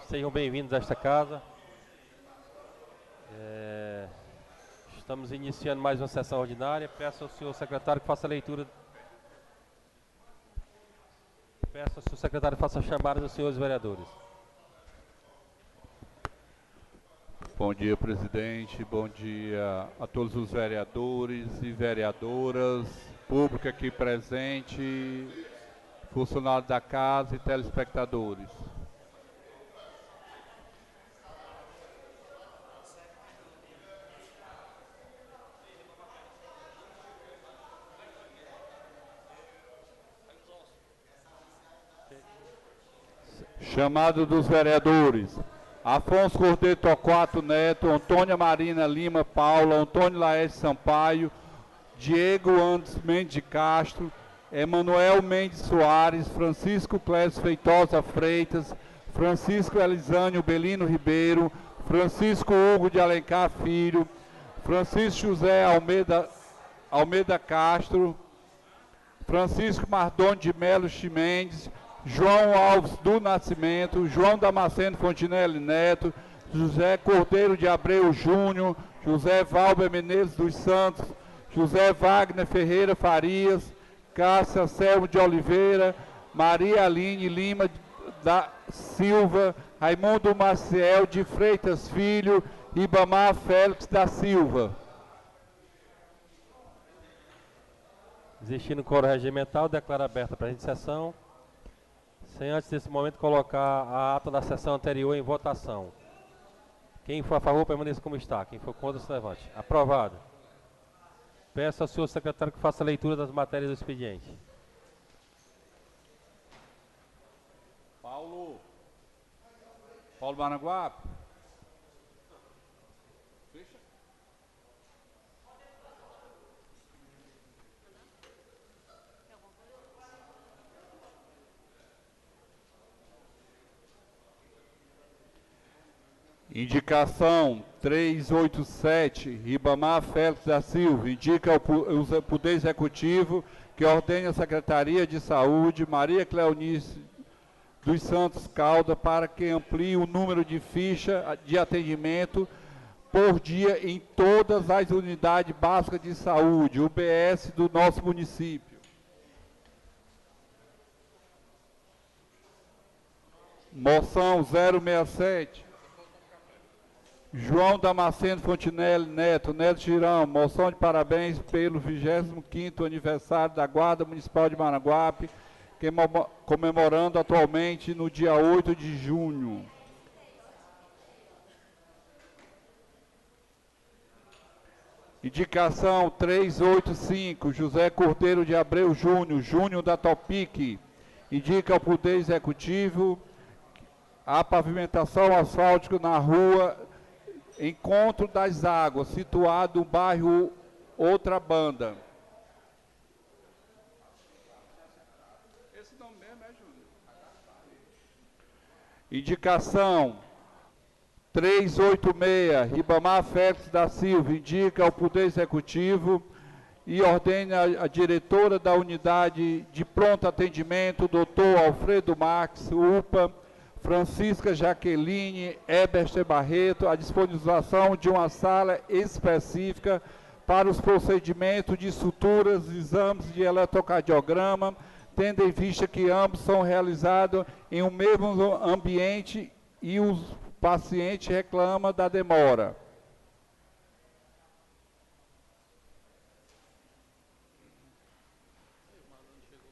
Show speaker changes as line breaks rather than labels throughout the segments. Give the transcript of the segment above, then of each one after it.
Sejam bem-vindos a esta casa. Estamos iniciando mais uma sessão ordinária. Peço ao senhor secretário que faça a leitura. Peço ao senhor secretário que faça a chamada dos senhores vereadores.
Bom dia, presidente. Bom dia a todos os vereadores e vereadoras, público aqui presente, funcionários da casa e telespectadores. Chamado dos vereadores: Afonso Cordeiro Torquato Neto, Antônia Marina Lima Paula, Antônio Laércio Sampaio, Diego Andes Mendes de Castro, Emanuel Mendes Soares, Francisco Clésio Feitosa Freitas, Francisco Elisânio Belino Ribeiro, Francisco Hugo de Alencar Filho, Francisco José Almeida Castro, Francisco Mardoni de Melo Chimendes, João Alves do Nascimento, João Damasceno Fontinelli Neto, José Cordeiro de Abreu Júnior, José Valber Menezes dos Santos, José Wagner Ferreira Farias, Cássia Selmo de Oliveira, Maria Aline Lima da Silva, Raimundo Maciel de Freitas Filho, Ribamar Félix da Silva.
Existindo quórum regimental, declaro aberta a presente sessão. Sem antes desse momento colocar a ata da sessão anterior em votação. Quem for a favor, permaneça como está. Quem for contra, se levante. Aprovado. Peço ao senhor secretário que faça a leitura das matérias do expediente.
Paulo Maranguape. Indicação 387, Ribamar Félix da Silva, indica o Poder Executivo que ordene a Secretaria de Saúde, Maria Cleonice dos Santos Calda, para que amplie o número de ficha de atendimento por dia em todas as unidades básicas de saúde, UBS do nosso município. Moção 067. João Damasceno Fontinelli Neto, Neto Girão, moção de parabéns pelo 25º aniversário da Guarda Municipal de Maranguape, comemorando atualmente no dia 8 de junho. Indicação 385, José Cordeiro de Abreu Júnior, Júnior da Topic, indica ao Poder Executivo a pavimentação asfáltica na rua Encontro das Águas, situado no bairro Outra Banda. Esse nome mesmo é Júnior. Indicação 386, Ribamar Félix da Silva, indica ao Poder Executivo e ordena a diretora da unidade de pronto atendimento, doutor Alfredo Marques, UPA, Francisca Jaqueline Eberster Barreto, a disponibilização de uma sala específica para os procedimentos de suturas, exames de eletrocardiograma, tendo em vista que ambos são realizados em um mesmo ambiente e o paciente reclama da demora.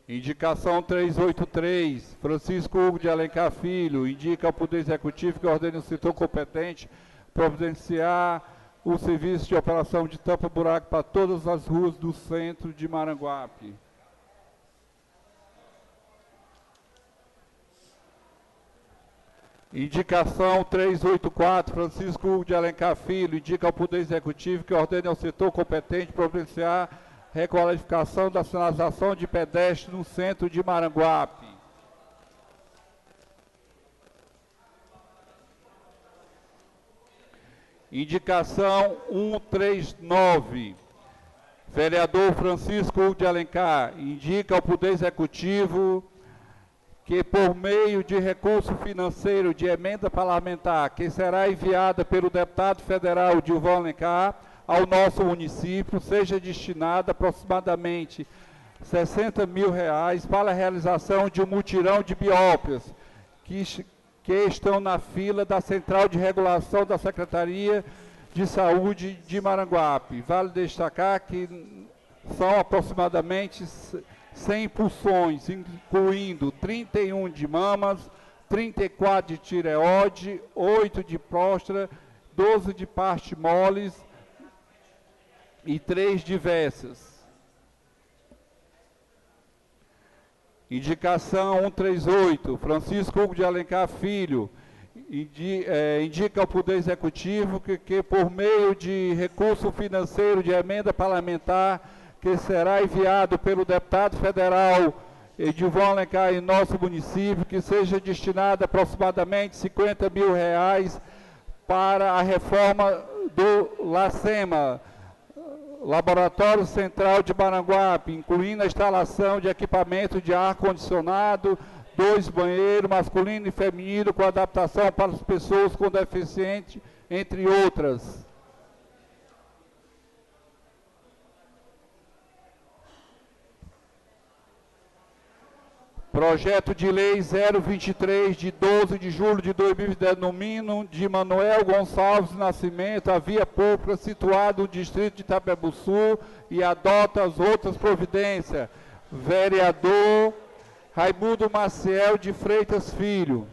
Indicação 383, Francisco Hugo de Alencar Filho, indica ao Poder Executivo que ordene o setor competente providenciar o serviço de operação de tampa-buraco para todas as ruas do centro de Maranguape. Indicação 384, Francisco Hugo de Alencar Filho, indica ao Poder Executivo que ordene ao setor competente providenciar requalificação da sinalização de pedestre no centro de Maranguape. Indicação 139, vereador Francisco Hugo de Alencar, indica ao Poder Executivo que por meio de recurso financeiro de emenda parlamentar, que será enviada pelo deputado federal Gilvan Alencar ao nosso município, seja destinada aproximadamente R$60 mil para a realização de um mutirão de biópias que estão na fila da Central de Regulação da Secretaria de Saúde de Maranguape. Vale destacar que são aproximadamente 100 punções, incluindo 31 de mamas, 34 de tireoide, 8 de próstata, 12 de partes moles e 3 diversas. Indicação 138, Francisco Hugo de Alencar Filho, indica ao Poder Executivo que por meio de recurso financeiro de emenda parlamentar, que será enviado pelo deputado federal Gilvan Alencar em nosso município, que seja destinado aproximadamente R$50 mil para a reforma do LACEMA, Laboratório Central de Maranguape, incluindo a instalação de equipamento de ar-condicionado, 2 banheiros, masculino e feminino, com adaptação para as pessoas com deficiência, entre outras. Projeto de Lei 023, de 12 de julho de 2010, no mínimo, de Manuel Gonçalves Nascimento, a via pública situada no distrito de Itapebuçu e adota as outras providências. Vereador Raimundo Maciel de Freitas Filho.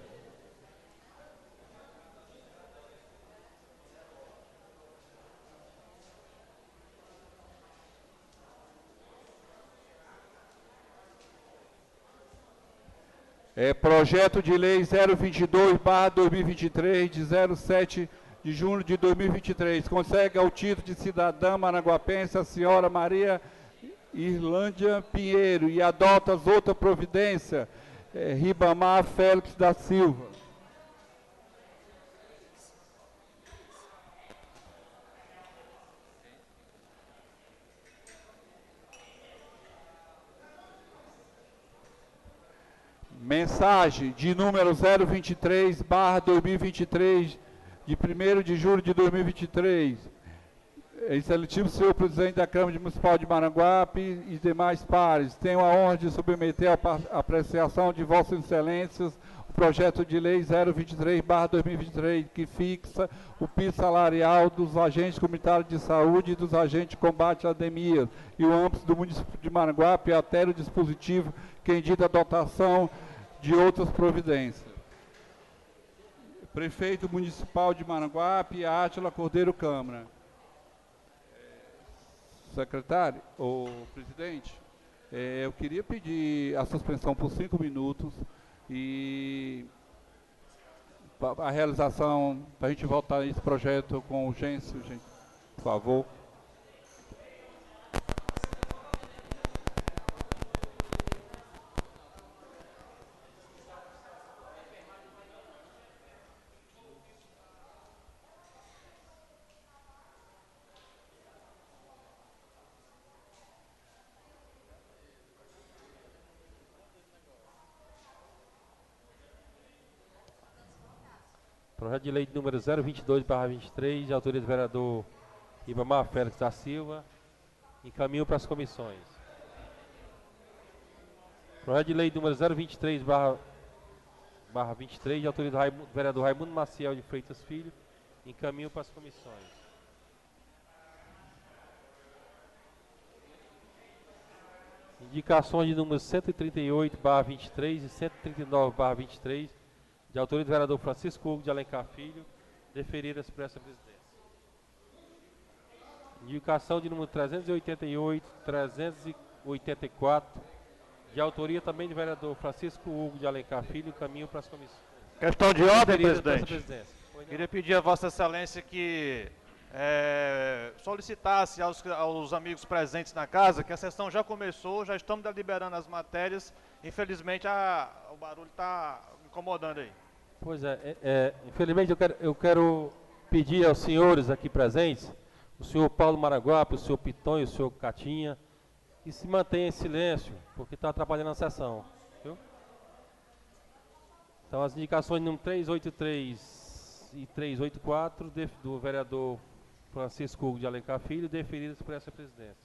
Projeto de Lei 022/2023, de 07 de junho de 2023. Concede ao título de cidadã maranguapense a senhora Maria Irlândia Pinheiro e adota as outras providências. Ribamar Félix da Silva. Mensagem de número 023/2023, de 1º de julho de 2023. Excelentíssimo senhor presidente da Câmara Municipal de Maranguape e demais pares, tenho a honra de submeter à apreciação de vossas excelências o projeto de lei 023/2023, que fixa o piso salarial dos agentes comunitários de saúde e dos agentes de combate à pandemia e o âmbito do município de Maranguape, e altera o dispositivo que indica a dotação de outras providências. Prefeito Municipal de Maranguape, Átila Cordeiro Câmara. Secretário, ou presidente, eu queria pedir a suspensão por 5 minutos e a realização, para a gente voltar esse projeto com urgência, gente, por favor.
Projeto de lei número 022/23, de autoria do vereador Ribamar Félix da Silva, encaminho para as comissões. Projeto de lei número 023/23, de autoria do vereador Raimundo Maciel de Freitas Filho, encaminho para as comissões. Indicações de números 138/23 e 139/23, de autoria do vereador Francisco Hugo de Alencar Filho, deferidas por essa presidência. Indicação de número 388, 384, de autoria também do vereador Francisco Hugo de Alencar Filho, caminho para as comissões.
Questão de ordem, presidente. Queria pedir a Vossa Excelência que solicitasse aos amigos presentes na casa que a sessão já começou, já estamos deliberando as matérias. Infelizmente, o barulho está incomodando aí.
Pois é, infelizmente eu quero pedir aos senhores aqui presentes, o senhor Paulo Maranguape, o senhor Pitonho, o senhor Catinha, que se mantenha em silêncio, porque está atrapalhando a sessão. Viu? Então, as indicações número 383 e 384 do vereador Francisco Hugo de Alencar Filho, deferidas por essa presidência.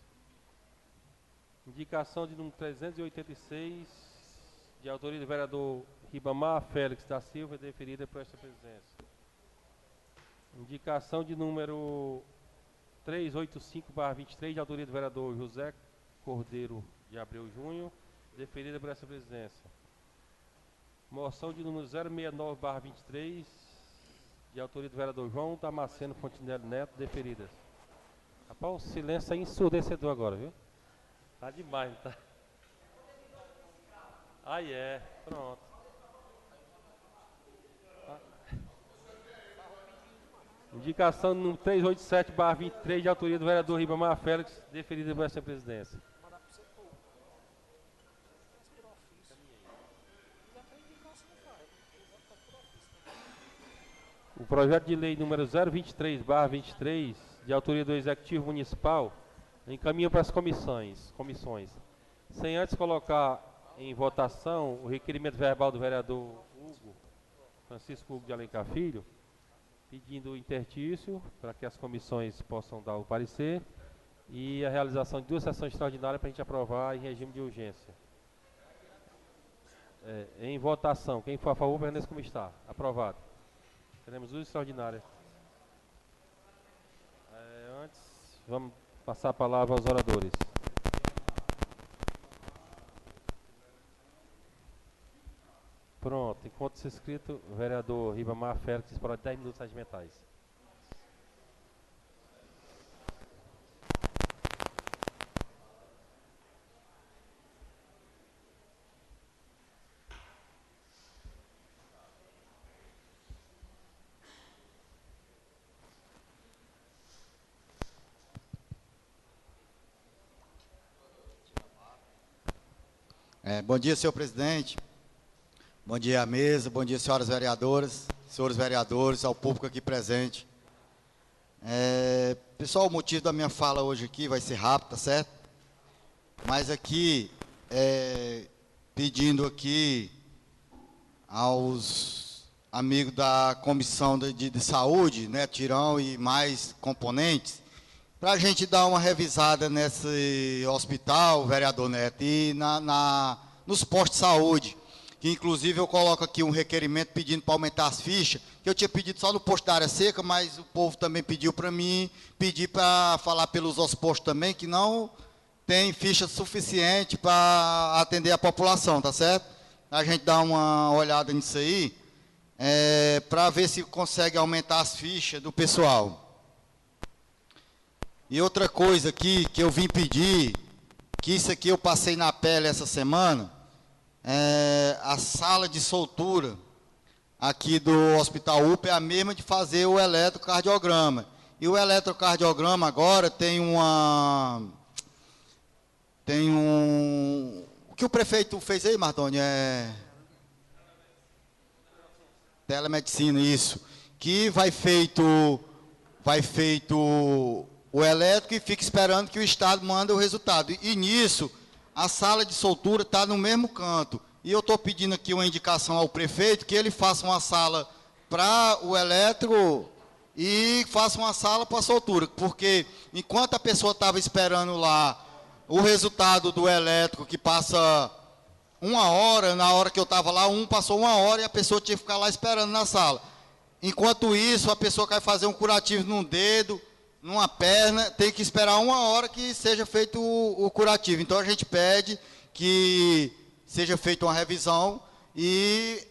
Indicação de número 386, de autoria do vereador Ribamar Félix da Silva, deferida por esta presidência. Indicação de número 385/23, de autoria do vereador José Cordeiro de Abreu Júnior, deferida por essa presidência. Moção de número 069/23, de autoria do vereador João Damasceno Fontinelli Neto, deferidas. Rapaz, o silêncio é ensurdecedor agora, viu? Tá demais, tá? Aí é, pronto. Indicação número 387/23, de autoria do vereador Ribamar Félix, deferida por essa presidência. O projeto de lei número 023/23, de autoria do Executivo Municipal, encaminha para as comissões. Sem antes colocar em votação o requerimento verbal do vereador Francisco Hugo de Alencar Filho, pedindo o interstício para que as comissões possam dar o parecer e a realização de 2 sessões extraordinárias para a gente aprovar em regime de urgência. Em votação, quem for a favor, permaneça como está. Aprovado. Teremos 2 extraordinárias. Antes, vamos passar a palavra aos oradores. Pronto, enquanto isso escrito, o vereador Ribamar Félix dispõe de 10 minutos regimentais.
Bom dia, senhor presidente. Bom dia à mesa, bom dia, senhoras vereadoras, senhores vereadores, ao público aqui presente. Pessoal, o motivo da minha fala hoje aqui vai ser rápido, tá certo? Mas aqui, pedindo aqui aos amigos da Comissão de Saúde, né, Tirão e mais componentes, para a gente dar uma revisada nesse hospital, vereador Neto, e nos postos de saúde, que inclusive eu coloco aqui um requerimento pedindo para aumentar as fichas, que eu tinha pedido só no posto da área seca, mas o povo também pediu para mim, pedi para falar pelos outros postos também, que não tem ficha suficiente para atender a população, tá certo? A gente dá uma olhada nisso aí, para ver se consegue aumentar as fichas do pessoal. E outra coisa aqui que eu vim pedir, que isso aqui eu passei na pele essa semana, a sala de soltura aqui do Hospital UPA é a mesma de fazer o eletrocardiograma. E o eletrocardiograma agora tem o que o prefeito fez aí, Martoni? Telemedicina, isso. Que vai feito o elétrico e fica esperando que o Estado mande o resultado. E nisso, a sala de soltura está no mesmo canto. E eu estou pedindo aqui uma indicação ao prefeito que ele faça uma sala para o elétrico e faça uma sala para a soltura. Porque enquanto a pessoa estava esperando lá o resultado do elétrico, que passa 1 hora, na hora que eu estava lá, passou 1 hora e a pessoa tinha que ficar lá esperando na sala. Enquanto isso, a pessoa quer fazer um curativo num dedo, numa perna, tem que esperar 1 hora que seja feito o curativo. Então a gente pede que seja feita uma revisão e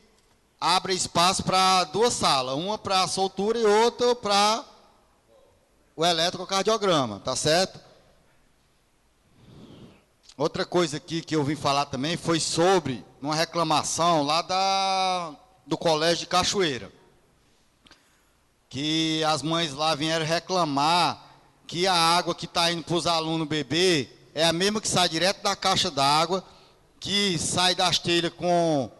abra espaço para 2 salas, uma para a soltura e outra para o eletrocardiograma, tá certo? Outra coisa aqui que eu vim falar também foi sobre uma reclamação lá do Colégio de Cachoeira, que as mães lá vieram reclamar que a água que está indo para os alunos beber é a mesma que sai direto da caixa d'água, que sai das telhas com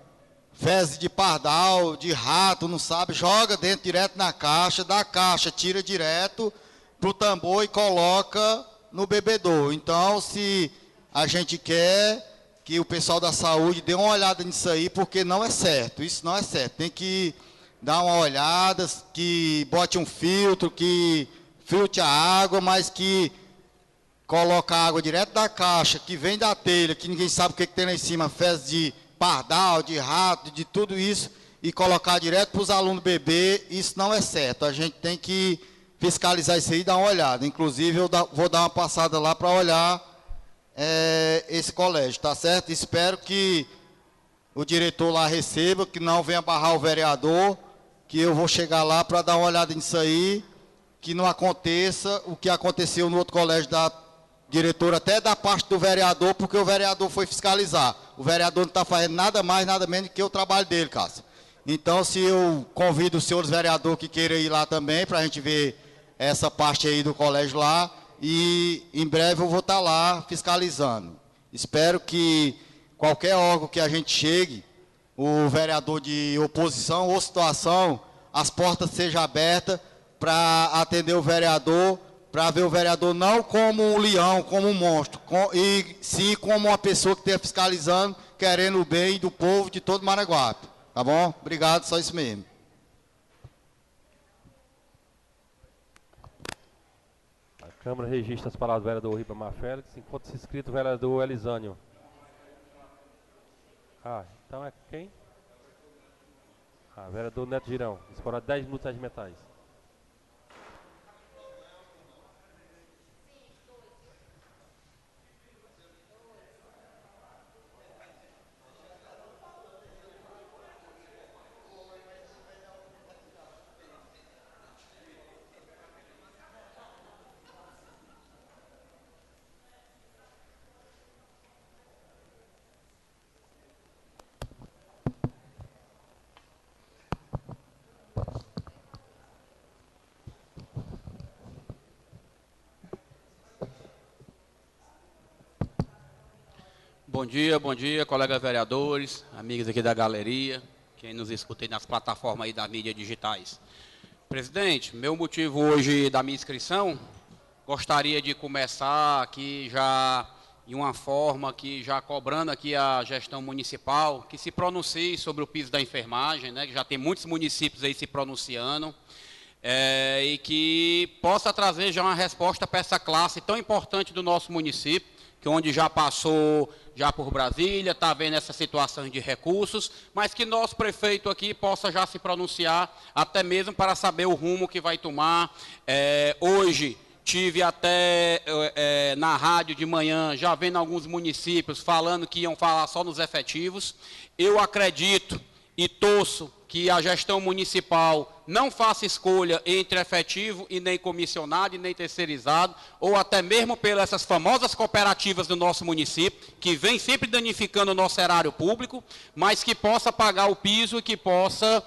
fezes de pardal, de rato, não sabe, joga dentro direto na caixa, da caixa tira direto para o tambor e coloca no bebedouro. Então, se a gente quer que o pessoal da saúde dê uma olhada nisso aí, porque não é certo, isso não é certo. Tem que dar uma olhada, que bote um filtro, que filtre a água, mas que coloque a água direto da caixa, que vem da telha, que ninguém sabe o que tem lá em cima, fezes de pardal, de rato, de tudo isso, e colocar direto para os alunos beber, isso não é certo. A gente tem que fiscalizar isso aí e dar uma olhada. Inclusive, eu vou dar uma passada lá para olhar esse colégio, tá certo? Espero que o diretor lá receba, que não venha barrar o vereador, que eu vou chegar lá para dar uma olhada nisso aí, que não aconteça o que aconteceu no outro colégio da diretora, até da parte do vereador, porque o vereador foi fiscalizar. O vereador não está fazendo nada mais, nada menos que o trabalho dele, Cássio. Então, se eu convido os senhores vereadores que queiram ir lá também, para a gente ver essa parte aí do colégio lá, e em breve eu vou estar lá fiscalizando. Espero que qualquer órgão que a gente chegue, o vereador de oposição ou situação, as portas sejam abertas para atender o vereador, para ver o vereador não como um leão, como um monstro, e sim como uma pessoa que esteja fiscalizando, querendo o bem do povo de todo Maranguape. Tá bom? Obrigado, só isso mesmo.
A Câmara registra as palavras do vereador Ribamar Félix, enquanto se inscrito o vereador Elisânio. Então é quem? Vereador Neto Girão. Dispõe 10 minutos regimentais.
Bom dia, colegas vereadores, amigos aqui da galeria, quem nos escuta aí nas plataformas aí das mídias digitais. Presidente, meu motivo hoje da minha inscrição, gostaria de começar aqui já em uma forma que já cobrando aqui a gestão municipal, que se pronuncie sobre o piso da enfermagem, né, que já tem muitos municípios aí se pronunciando, e que possa trazer já uma resposta para essa classe tão importante do nosso município, que onde já passou já por Brasília, está vendo essa situação de recursos, mas que nosso prefeito aqui possa já se pronunciar, até mesmo para saber o rumo que vai tomar. Hoje tive até na rádio de manhã, já vendo alguns municípios falando que iam falar só nos efetivos. Eu acredito e torço que a gestão municipal não faça escolha entre efetivo e nem comissionado e nem terceirizado, ou até mesmo pelas essas famosas cooperativas do nosso município, que vem sempre danificando o nosso erário público, mas que possa pagar o piso e que possa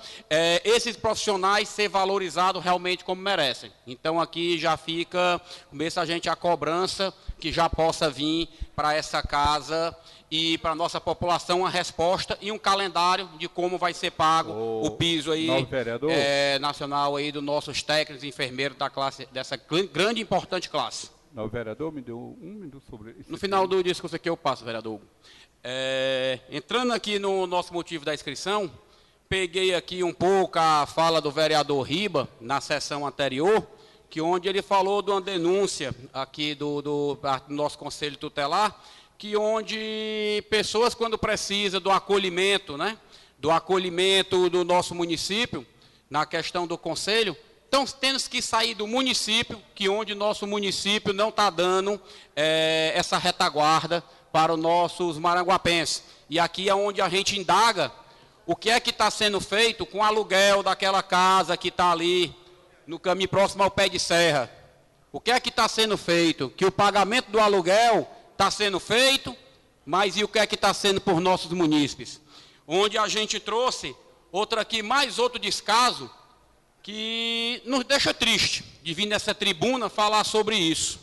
esses profissionais ser valorizados realmente como merecem. Então aqui já fica, começa a gente a cobrança que já possa vir para essa casa e para a nossa população uma resposta e um calendário de como vai ser pago o piso aí nacional aí dos nossos técnicos e enfermeiros da classe, dessa grande e importante classe.
O vereador me deu um minuto sobre isso.
No final do discurso aqui eu passo, vereador Hugo. Entrando aqui no nosso motivo da inscrição, peguei aqui um pouco a fala do vereador Riba na sessão anterior, que onde ele falou de uma denúncia aqui do nosso conselho tutelar, que onde pessoas, quando precisam do acolhimento, né, do acolhimento do nosso município, na questão do conselho, estão tendo que sair do município, que onde nosso município não está dando essa retaguarda para os nossos maranguapenses. E aqui é onde a gente indaga o que é que está sendo feito com o aluguel daquela casa que está ali, no caminho próximo ao pé de serra. O que é que está sendo feito? Que o pagamento do aluguel está sendo feito, mas e o que é que está sendo por nossos munícipes? Onde a gente trouxe mais outro descaso que nos deixa triste de vir nessa tribuna falar sobre isso.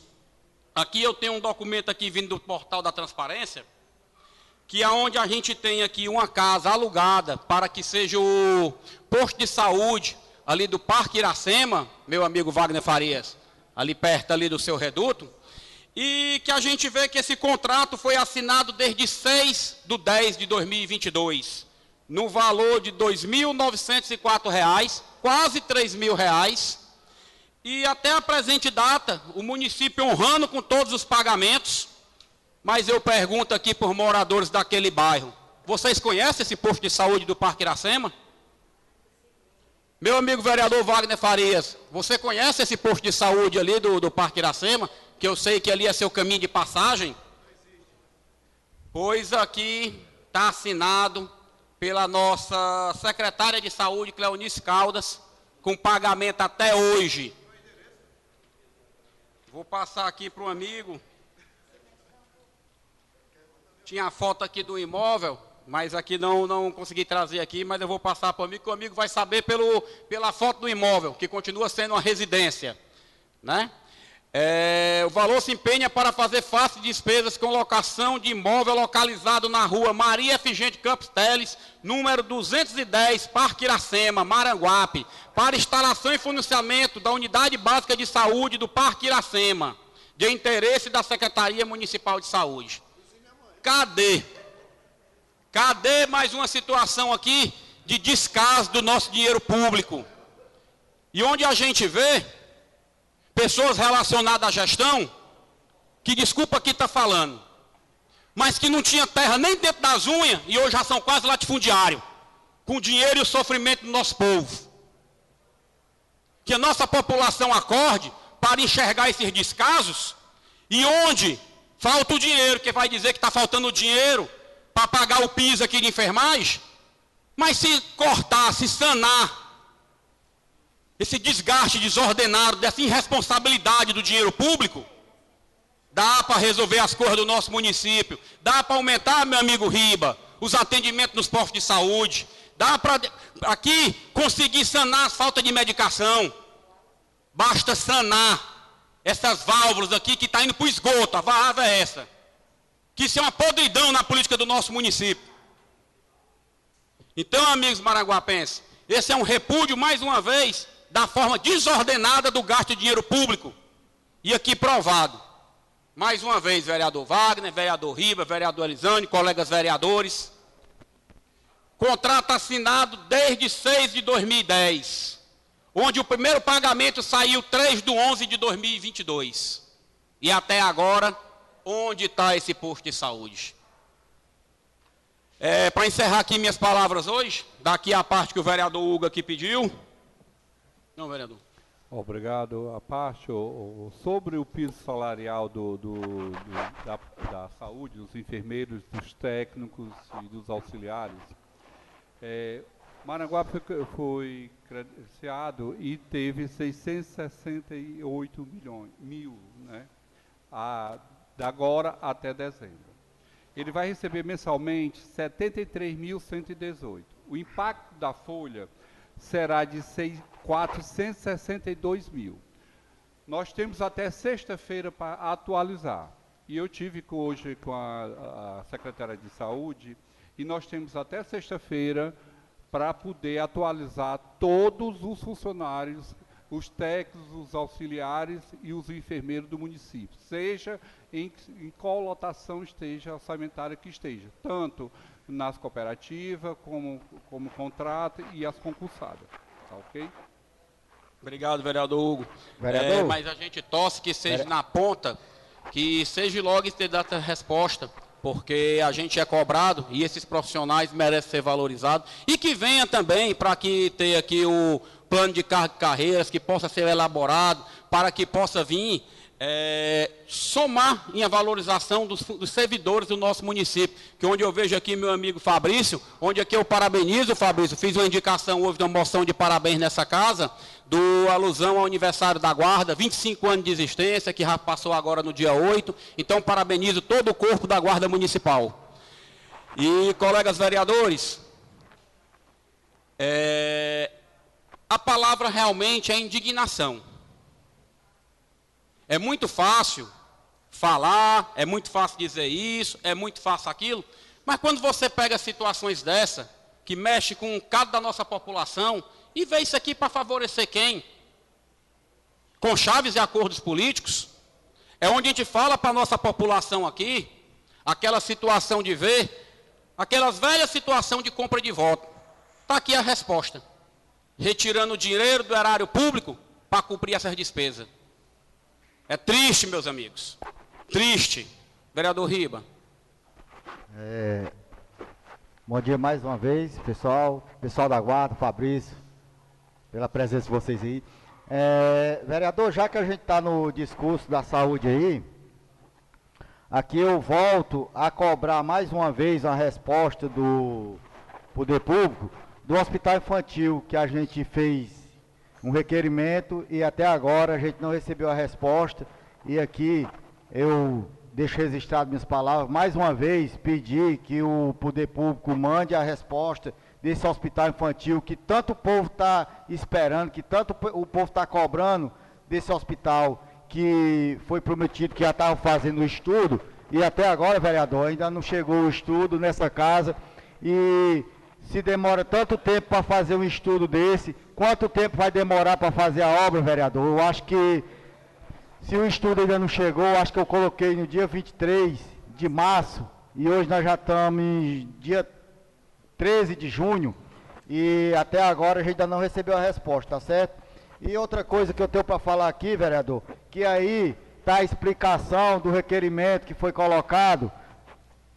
Aqui eu tenho um documento aqui vindo do portal da transparência, que é onde a gente tem aqui uma casa alugada para que seja o posto de saúde ali do Parque Iracema, meu amigo Wagner Farias, ali perto ali do seu reduto. e que a gente vê que esse contrato foi assinado desde 6/10/2022, no valor de R$ 2.904, quase R$ 3.000, e até a presente data, o município honrando com todos os pagamentos. Mas eu pergunto aqui por moradores daquele bairro, vocês conhecem esse posto de saúde do Parque Iracema? Meu amigo vereador Wagner Farias, você conhece esse posto de saúde ali do Parque Iracema? Que eu sei que ali é seu caminho de passagem? Pois aqui está assinado pela nossa secretária de saúde, Cleonice Caldas, com pagamento até hoje. Vou passar aqui para um amigo. Tinha a foto aqui do imóvel, mas aqui não consegui trazer aqui, mas eu vou passar para o amigo, que o amigo vai saber pela foto do imóvel, que continua sendo uma residência, né? O valor se empenha para fazer face de despesas com locação de imóvel localizado na rua Maria Efigente Campos Teles, número 210, Parque Iracema, Maranguape, para instalação e financiamento da Unidade Básica de Saúde do Parque Iracema, de interesse da Secretaria Municipal de Saúde. Cadê? Cadê mais uma situação aqui de descaso do nosso dinheiro público? E onde a gente vê pessoas relacionadas à gestão, que desculpa aqui estar falando, mas que não tinha terra nem dentro das unhas, e hoje já são quase latifundiários, com o dinheiro e o sofrimento do nosso povo. Que a nossa população acorde para enxergar esses descasos, e onde falta o dinheiro, que vai dizer que está faltando dinheiro para pagar o piso aqui de enfermagem, mas se cortar, se sanar esse desgaste desordenado, dessa irresponsabilidade do dinheiro público, dá para resolver as coisas do nosso município, dá para aumentar, meu amigo Riba, os atendimentos nos postos de saúde, dá para aqui conseguir sanar a falta de medicação, basta sanar essas válvulas aqui que está indo para o esgoto, a válvula é essa, que isso é uma podridão na política do nosso município. Então, amigos maranguapenses, esse é um repúdio, mais uma vez, da forma desordenada do gasto de dinheiro público. E aqui provado. Mais uma vez, vereador Wagner, vereador Riba, vereador Elisane, colegas vereadores. Contrato assinado desde 6/2010, onde o primeiro pagamento saiu 3/11/2022. E até agora, onde está esse posto de saúde? Para encerrar aqui minhas palavras hoje, daqui a parte que o vereador Hugo aqui pediu. Não, vereador.
Obrigado. A parte sobre o piso salarial da saúde, dos enfermeiros, dos técnicos e dos auxiliares, Maranguape foi credenciado e teve 668 mil, né, de agora até dezembro. Ele vai receber mensalmente 73.118. O impacto da folha será de 462 mil. Nós temos até sexta-feira para atualizar. E eu tive hoje com a secretária de saúde, e nós temos até sexta-feira para poder atualizar todos os funcionários, os técnicos, os auxiliares e os enfermeiros do município, seja em qual lotação esteja, orçamentária que esteja, tanto nas cooperativas, como contrato e as concursadas. Tá ok?
Obrigado, vereador Hugo.
Vereador?
Mas a gente torce que seja na ponta, que seja logo ter data resposta, porque a gente é cobrado e esses profissionais merecem ser valorizados. E que venha também para que ter aqui o plano de carreiras, que possa ser elaborado, para que possa vir somar em a valorização dos servidores do nosso município, que onde eu vejo aqui meu amigo Fabrício, onde aqui eu parabenizo o Fabrício, fiz uma indicação hoje de uma moção de parabéns nessa casa, do alusão ao aniversário da guarda, 25 anos de existência, que já passou agora no dia 8, então parabenizo todo o corpo da guarda municipal. E colegas vereadores, a palavra realmente é indignação. É muito fácil falar, é muito fácil dizer isso, é muito fácil aquilo, mas quando você pega situações dessa, que mexe com cada da nossa população, e vê isso aqui para favorecer quem? Com chaves e acordos políticos? É onde a gente fala para a nossa população aqui, aquela situação de ver, aquelas velhas situações de compra de voto. Está aqui a resposta. Retirando o dinheiro do erário público para cumprir essas despesas. É triste, meus amigos. Triste. Vereador Riba.
Bom dia mais uma vez, pessoal da Guarda, Fabrício, pela presença de vocês aí. Vereador, já que a gente está no discurso da saúde aí, aqui eu volto a cobrar mais uma vez a resposta do Poder Público do Hospital Infantil, que a gente fez um requerimento e até agora a gente não recebeu a resposta. E aqui eu deixo registrado minhas palavras, mais uma vez pedir que o Poder Público mande a resposta desse hospital infantil, que tanto o povo está esperando, que tanto o povo está cobrando desse hospital, que foi prometido que já estava fazendo o estudo, e até agora, vereador, ainda não chegou o estudo nessa casa, e se demora tanto tempo para fazer um estudo desse, quanto tempo vai demorar para fazer a obra, vereador? Eu acho que, se o estudo ainda não chegou, acho que eu coloquei no dia 23 de março, e hoje nós já estamos em dia 13 de junho, e até agora a gente ainda não recebeu a resposta, tá certo? E outra coisa que eu tenho para falar aqui, vereador, que aí está a explicação do requerimento que foi colocado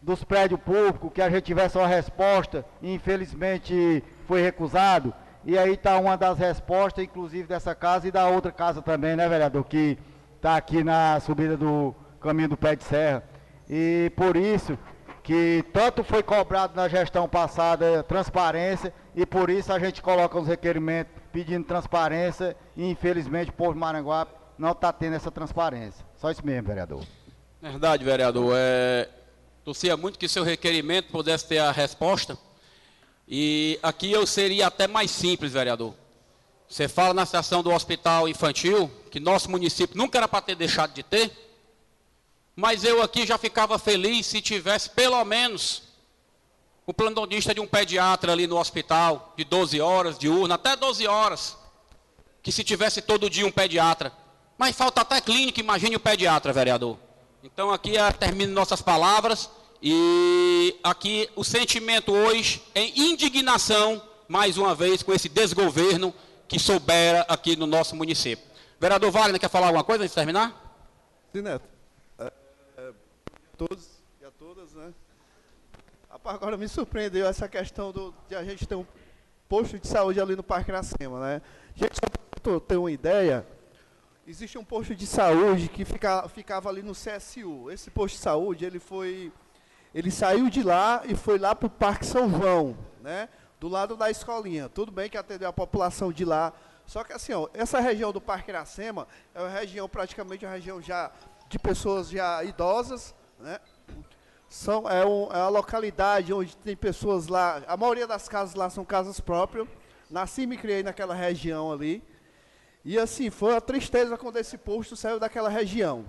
dos prédios públicos, que a gente tivesse uma resposta, e infelizmente foi recusado, e aí está uma das respostas, inclusive dessa casa e da outra casa também, né, vereador, que está aqui na subida do caminho do Pé de Serra. E por isso que tanto foi cobrado na gestão passada transparência, e por isso a gente coloca os requerimentos pedindo transparência, e infelizmente o povo de Maranguape não está tendo essa transparência. Só isso mesmo, vereador.
Verdade, vereador. Torcia muito que seu requerimento pudesse ter a resposta. E aqui eu seria até mais simples, vereador. Você fala na situação do hospital infantil, que nosso município nunca era para ter deixado de ter, mas eu aqui já ficava feliz se tivesse pelo menos o plantonista de um pediatra ali no hospital, de 12 horas, de urna, até 12 horas, que se tivesse todo dia um pediatra. Mas falta até clínica, imagine o pediatra, vereador. Então aqui termino nossas palavras, e aqui o sentimento hoje é indignação, mais uma vez, com esse desgoverno que soubera aqui no nosso município. Vereador Wagner, quer falar alguma coisa antes de terminar?
Sim, Neto. Todos e a todas, né? Rapaz, agora me surpreendeu essa questão de a gente ter um posto de saúde ali no Parque Iracema, né? Gente, só para ter uma ideia, existe um posto de saúde que ficava ali no CSU. Esse posto de saúde, ele saiu de lá e foi lá para o Parque São João, né? Do lado da escolinha. Tudo bem que atendeu a população de lá, só que assim, ó, essa região do Parque Iracema é uma região, praticamente uma região já de pessoas já idosas, né? É uma localidade onde tem pessoas lá, a maioria das casas lá são casas próprias. Nasci e me criei naquela região ali. E assim, foi uma tristeza quando esse posto saiu daquela região.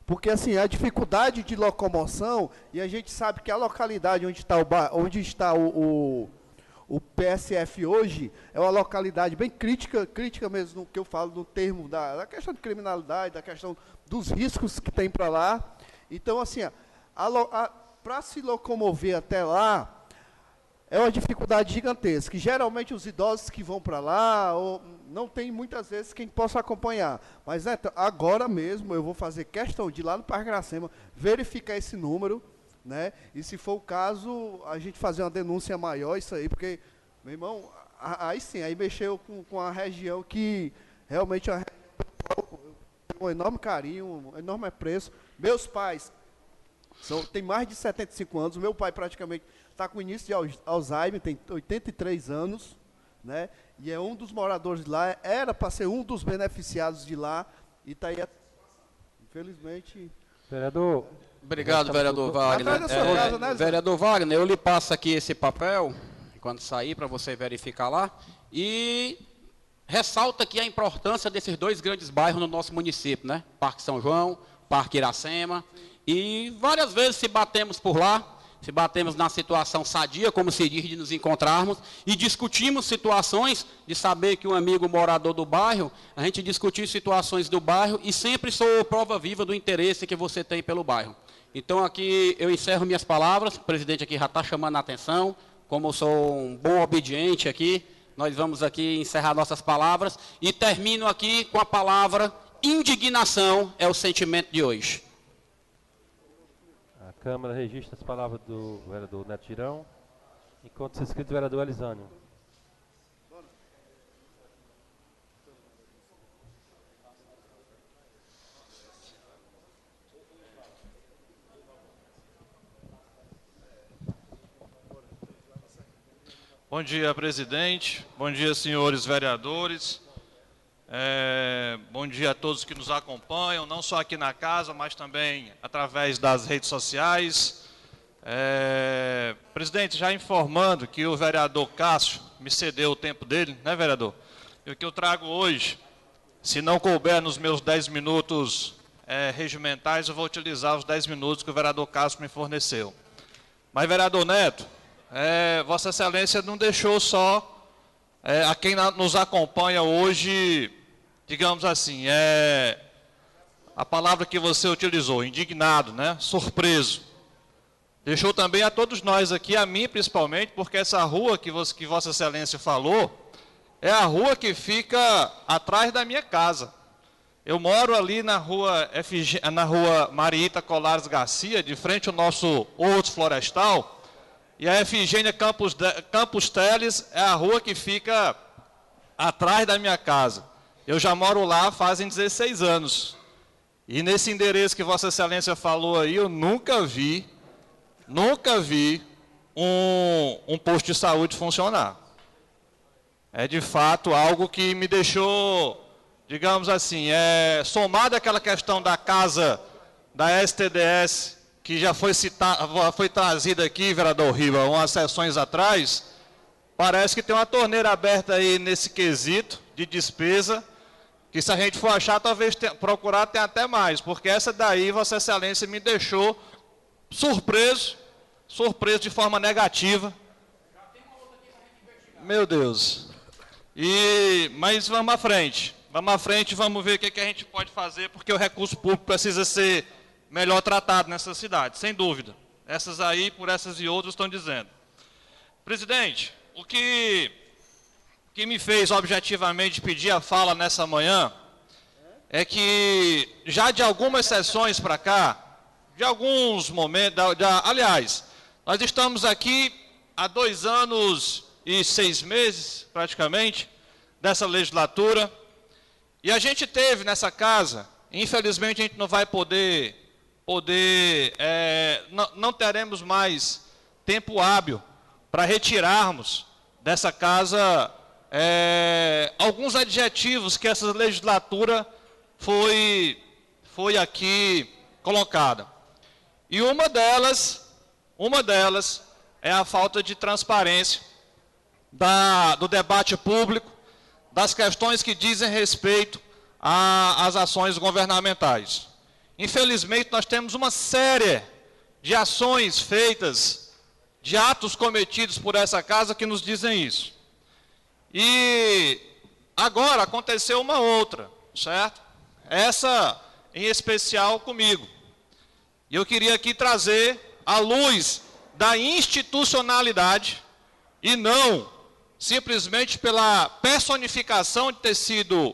Porque assim, a dificuldade de locomoção, e a gente sabe que a localidade onde está o PSF hoje, é uma localidade bem crítica mesmo, no que eu falo no termo da questão de criminalidade, da questão dos riscos que tem para lá. Então assim, para se locomover até lá, é uma dificuldade gigantesca. E geralmente os idosos que vão para lá, não tem muitas vezes quem possa acompanhar. Mas Neto, agora mesmo eu vou fazer questão de ir lá no Parque Iracema, verificar esse número, né? E se for o caso, a gente fazer uma denúncia maior, isso aí, porque, meu irmão, aí sim, aí mexeu com a região que realmente é uma região com um enorme carinho, um enorme apreço. Meus pais têm mais de 75 anos, meu pai praticamente está com início de Alzheimer, tem 83 anos, né? E é um dos moradores de lá, era para ser um dos beneficiados de lá, e está aí, infelizmente...
Vereador...
Obrigado, vereador Wagner.
Casa, né,
vereador Wagner, eu lhe passo aqui esse papel, quando sair, para você verificar lá, e ressalta aqui a importância desses dois grandes bairros no nosso município, né? Parque São João, Parque Iracema, e várias vezes se batemos por lá, se batemos na situação sadia, como se diz, de nos encontrarmos, e discutimos situações de saber que um amigo morador do bairro, a gente discutir situações do bairro, e sempre sou prova viva do interesse que você tem pelo bairro. Então aqui eu encerro minhas palavras, o presidente aqui já está chamando a atenção, como eu sou um bom obediente aqui, nós vamos aqui encerrar nossas palavras, e termino aqui com a palavra indignação, é o sentimento de hoje.
A Câmara registra as palavras do vereador Neto Girão, enquanto se inscrito o vereador Elisânio.
Bom dia, presidente. Bom dia, senhores vereadores. Bom dia a todos que nos acompanham, não só aqui na casa, mas também através das redes sociais. Presidente, já informando que o vereador Cássio me cedeu o tempo dele, né, vereador? E o que eu trago hoje, se não couber nos meus 10 minutos regimentais, eu vou utilizar os 10 minutos que o vereador Cássio me forneceu. Mas, vereador Neto, Vossa Excelência não deixou só a quem nos acompanha hoje, digamos assim, a palavra que você utilizou, indignado, né? Surpreso. Deixou também a todos nós aqui, a mim principalmente, porque essa rua que Vossa Excelência falou, é a rua que fica atrás da minha casa. Eu moro ali na rua Mariita Colares Garcia, de frente ao nosso Horto Florestal, e a Efigênia Campos Teles é a rua que fica atrás da minha casa. Eu já moro lá fazem 16 anos. E nesse endereço que Vossa Excelência falou aí, eu nunca vi um posto de saúde funcionar. É de fato algo que me deixou, digamos assim, somado àquela questão da casa da STDS, que já foi trazida aqui, vereador Riva, umas sessões atrás, parece que tem uma torneira aberta aí nesse quesito de despesa, que se a gente for achar, talvez procurar tem até mais, porque essa daí, Vossa Excelência, me deixou surpreso de forma negativa. Meu Deus. Mas vamos à frente, vamos ver o que a gente pode fazer, porque o recurso público precisa ser melhor tratado nessa cidade, sem dúvida. Essas aí, por essas e outras, estão dizendo. Presidente, o que me fez objetivamente pedir a fala nessa manhã é que já de algumas sessões para cá, de alguns momentos, aliás, nós estamos aqui há 2 anos e 6 meses, praticamente, dessa legislatura, e a gente teve nessa casa, infelizmente a gente não vai não teremos mais tempo hábil para retirarmos dessa casa alguns adjetivos que essa legislatura foi aqui colocada. E uma delas é a falta de transparência do debate público, das questões que dizem respeito às ações governamentais. Infelizmente, nós temos uma série de ações feitas, de atos cometidos por essa casa que nos dizem isso. E agora aconteceu uma outra, certo? Essa em especial comigo. E eu queria aqui trazer à luz da institucionalidade e não simplesmente pela personificação de ter sido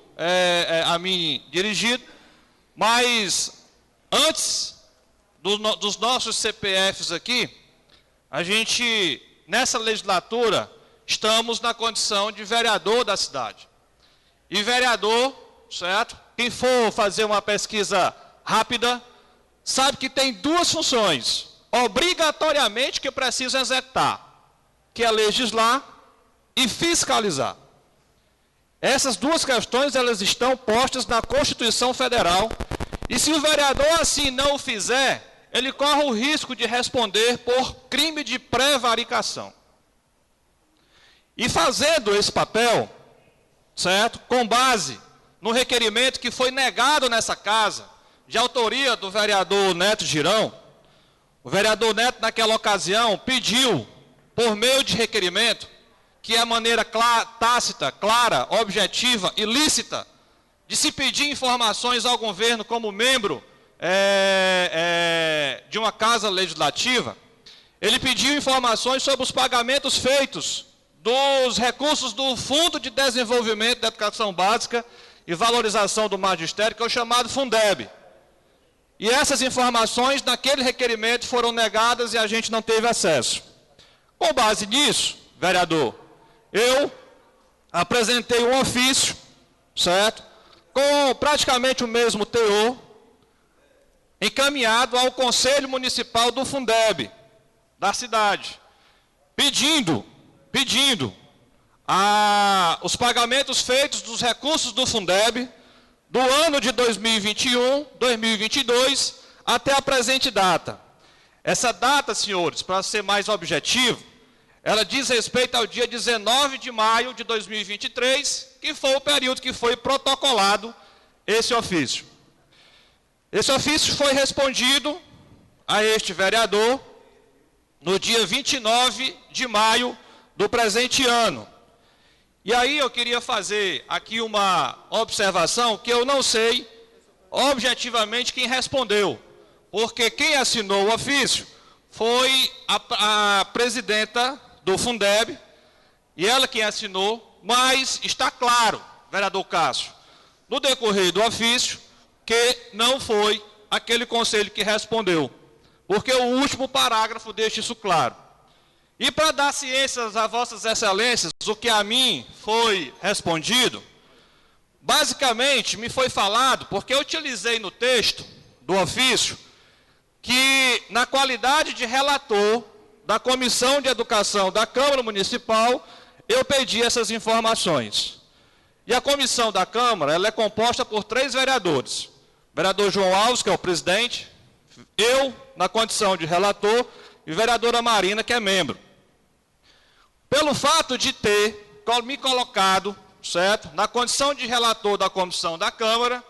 a mim dirigido, mas antes dos nossos CPFs aqui, a gente, nessa legislatura, estamos na condição de vereador da cidade. E vereador, certo? Quem for fazer uma pesquisa rápida, sabe que tem 2 funções, obrigatoriamente, que precisa executar, que é legislar e fiscalizar. Essas 2 questões, elas estão postas na Constituição Federal. E se o vereador assim não o fizer, ele corre o risco de responder por crime de prevaricação. E fazendo esse papel, certo? Com base no requerimento que foi negado nessa casa, de autoria do vereador Neto Girão, O vereador Neto, naquela ocasião, pediu, por meio de requerimento, que a maneira tácita, clara, objetiva e lícita de se pedir informações ao governo como membro de uma casa legislativa, ele pediu informações sobre os pagamentos feitos dos recursos do Fundo de Desenvolvimento da Educação Básica e Valorização do Magistério, que é o chamado Fundeb. E essas informações, naquele requerimento, foram negadas e a gente não teve acesso. Com base nisso, vereador, eu apresentei um ofício, certo? Com praticamente o mesmo teor, encaminhado ao Conselho Municipal do Fundeb, da cidade, pedindo os pagamentos feitos dos recursos do Fundeb do ano de 2021, 2022, até a presente data. Essa data, senhores, para ser mais objetivo, ela diz respeito ao dia 19 de maio de 2023, que foi o período que foi protocolado esse ofício. Esse ofício foi respondido a este vereador no dia 29 de maio do presente ano. E aí eu queria fazer aqui uma observação que eu não sei objetivamente quem respondeu, porque quem assinou o ofício foi a presidenta do Fundeb, e ela quem assinou, mas está claro, vereador Cássio, no decorrer do ofício, que não foi aquele conselho que respondeu, porque o último parágrafo deixa isso claro. E para dar ciências a vossas excelências, o que a mim foi respondido, basicamente me foi falado, porque eu utilizei no texto do ofício, que na qualidade de relator da Comissão de Educação da Câmara Municipal, eu pedi essas informações. E a comissão da Câmara, ela é composta por 3 vereadores. O vereador João Alves, que é o presidente, eu, na condição de relator, e a vereadora Marina, que é membro. Pelo fato de ter me colocado, certo, na condição de relator da comissão da Câmara,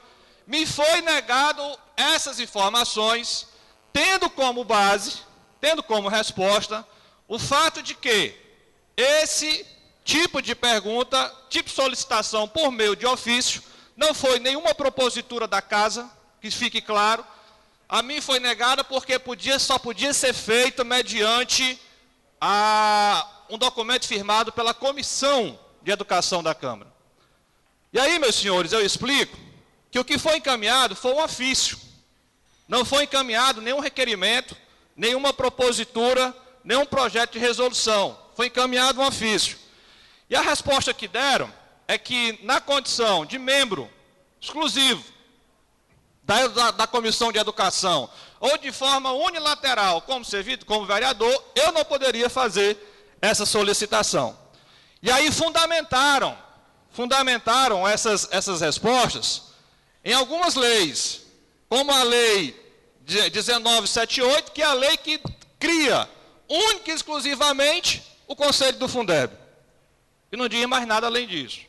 me foi negado essas informações, tendo como base, tendo como resposta, o fato de que esse tipo de pergunta, tipo de solicitação por meio de ofício, não foi nenhuma propositura da casa, que fique claro, a mim foi negada porque só podia ser feito mediante um documento firmado pela Comissão de Educação da Câmara. E aí, meus senhores, eu explico que o que foi encaminhado foi um ofício. Não foi encaminhado nenhum requerimento, nenhuma propositura, nenhum projeto de resolução. Foi encaminhado um ofício. E a resposta que deram é que, na condição de membro exclusivo da Comissão de Educação, ou de forma unilateral, como servido como vereador, eu não poderia fazer essa solicitação. E aí fundamentaram essas respostas em algumas leis, como a lei 1978, que é a lei que cria única e exclusivamente o Conselho do Fundeb. E não diz mais nada além disso.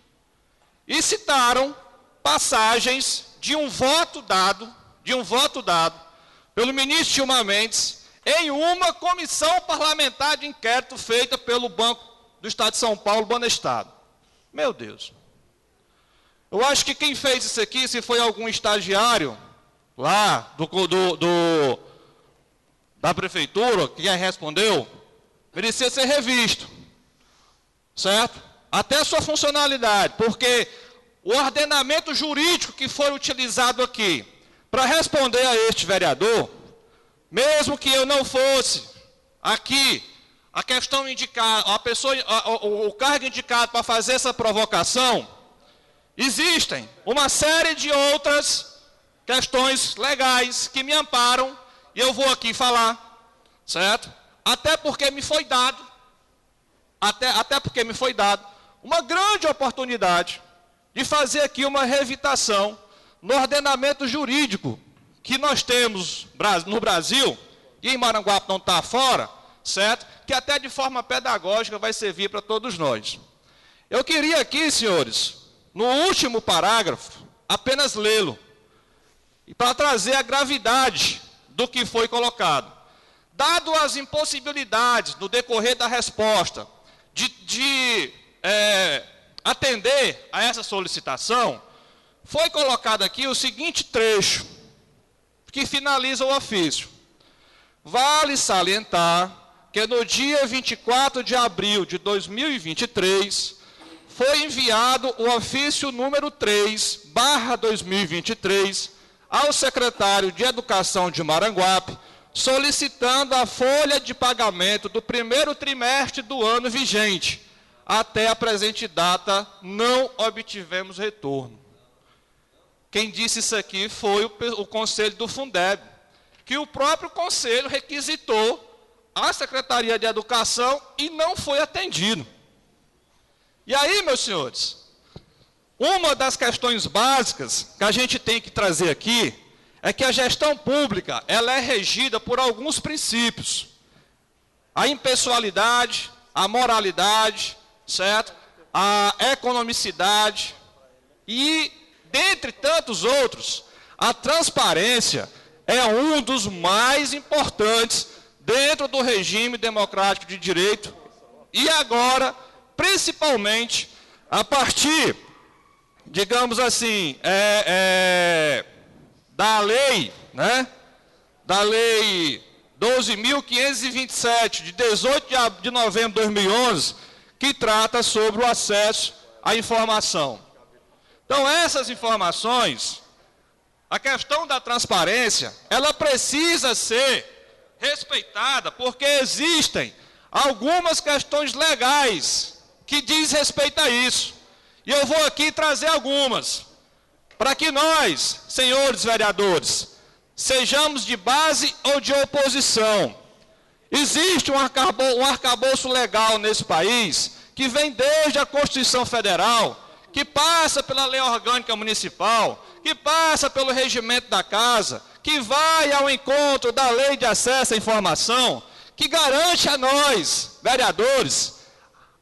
E citaram passagens de um voto dado pelo ministro Gilmar Mendes em uma comissão parlamentar de inquérito feita pelo Banco do Estado de São Paulo, Banestado. Meu Deus. Eu acho que quem fez isso aqui, se foi algum estagiário lá da prefeitura, que respondeu, merecia ser revisto. Certo? Até a sua funcionalidade, porque o ordenamento jurídico que foi utilizado aqui para responder a este vereador, mesmo que eu não fosse aqui a questão indicada, o cargo indicado para fazer essa provocação, existem uma série de outras questões legais que me amparam, e eu vou aqui falar, certo? Até porque me foi dado uma grande oportunidade de fazer aqui uma revitação no ordenamento jurídico que nós temos no Brasil, e em Maranguape não está fora, certo? Que até de forma pedagógica vai servir para todos nós. Eu queria aqui, senhores, no último parágrafo, apenas lê-lo, para trazer a gravidade do que foi colocado. Dado as impossibilidades no decorrer da resposta de atender a essa solicitação, foi colocado aqui o seguinte trecho, que finaliza o ofício. Vale salientar que no dia 24 de abril de 2023, foi enviado o ofício número 3/2023 ao secretário de Educação de Maranguape, solicitando a folha de pagamento do primeiro trimestre do ano vigente. Até a presente data, não obtivemos retorno. Quem disse isso aqui foi o Conselho do Fundeb, que o próprio Conselho requisitou à Secretaria de Educação e não foi atendido. E aí, meus senhores, uma das questões básicas que a gente tem que trazer aqui é que a gestão pública, ela é regida por alguns princípios. A impessoalidade, a moralidade, certo? A economicidade e, dentre tantos outros, a transparência é um dos mais importantes dentro do regime democrático de direito e agora, principalmente, a partir, digamos assim, da lei, né? Da lei 12.527, de 18 de novembro de 2011, que trata sobre o acesso à informação. Então, essas informações, a questão da transparência, ela precisa ser respeitada, porque existem algumas questões legais que diz respeito a isso. E eu vou aqui trazer algumas, para que nós, senhores vereadores, sejamos de base ou de oposição. Existe um arcabouço legal nesse país, que vem desde a Constituição Federal, que passa pela Lei Orgânica Municipal, que passa pelo Regimento da Casa, que vai ao encontro da Lei de Acesso à Informação, que garante a nós, vereadores,